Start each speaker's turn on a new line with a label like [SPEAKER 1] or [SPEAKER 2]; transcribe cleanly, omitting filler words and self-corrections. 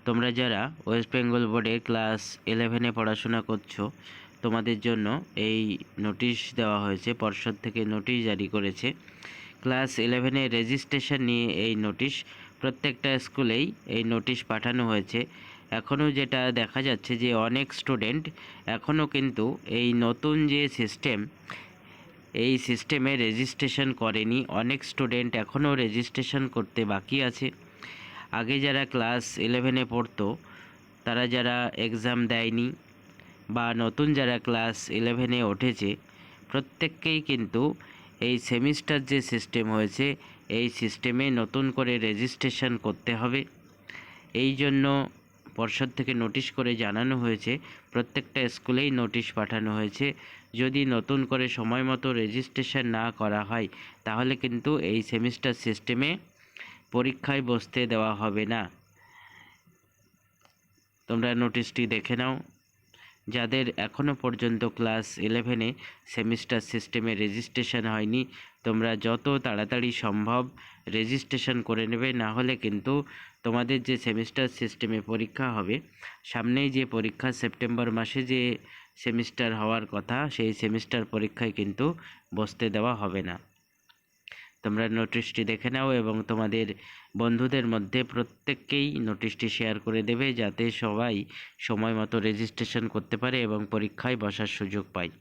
[SPEAKER 1] তোমরা যারা ওয়েস্ট বেঙ্গল বোর্ডে ক্লাস 11-এ পড়াশোনা করছো, তোমাদের জন্য এই নোটিশ দেওয়া হয়েছে। পর্ষদ থেকে নোটিশ জারি করেছে। ক্লাস 11-এ রেজিস্ট্রেশন নিয়ে এই নোটিশ প্রত্যেকটা স্কুলেই এই নোটিশ পাঠানো হয়েছে। এখনও যেটা দেখা যাচ্ছে যে অনেক স্টুডেন্ট এখনও কিন্তু এই নতুন যে সিস্টেম, এই সিস্টেমে রেজিস্ট্রেশন করেনি। অনেক স্টুডেন্ট এখনও রেজিস্ট্রেশন করতে বাকি আছে। আগে যারা ক্লাস 11-এ পড়তো, তারা যারা এক্সাম দেয়নি বা নতুন যারা ক্লাস 11-এ উঠেছে, প্রত্যেককেই কিন্তু এই সেমিস্টার যে সিস্টেম হয়েছে, এই সিস্টেমে নতুন করে রেজিস্ট্রেশন করতে হবে। এই জন্য পর্ষদ থেকে নোটিশ করে জানানো হয়েছে, প্রত্যেকটা স্কুলেই নোটিশ পাঠানো হয়েছে। যদি নতুন করে সময় মতো রেজিস্ট্রেশন না করা হয়, তাহলে কিন্তু এই সেমিস্টার সিস্টেমে পরীক্ষায় বসতে দেওয়া হবে না। তোমরা নোটিশটি দেখে নাও। যাদের এখনও পর্যন্ত ক্লাস 11-এ সেমিস্টার সিস্টেমে রেজিস্ট্রেশন হয়নি, তোমরা যত তাড়াতাড়ি সম্ভব রেজিস্ট্রেশন করে নেবে। না হলে কিন্তু তোমাদের যে সেমিস্টার সিস্টেমে পরীক্ষা হবে, সামনেই যে পরীক্ষা সেপ্টেম্বর মাসে যে সেমিস্টার হওয়ার কথা, সেই সেমিস্টার পরীক্ষায় কিন্তু বসতে দেওয়া হবে না। তোমরা নোটিশটি দেখে নাও এবং তোমাদের বন্ধুদের মধ্যে প্রত্যেককেই নোটিশটি শেয়ার করে দেবে, যাতে সবাই সময় মতো রেজিস্ট্রেশন করতে পারে এবং পরীক্ষায় বসার সুযোগ পায়।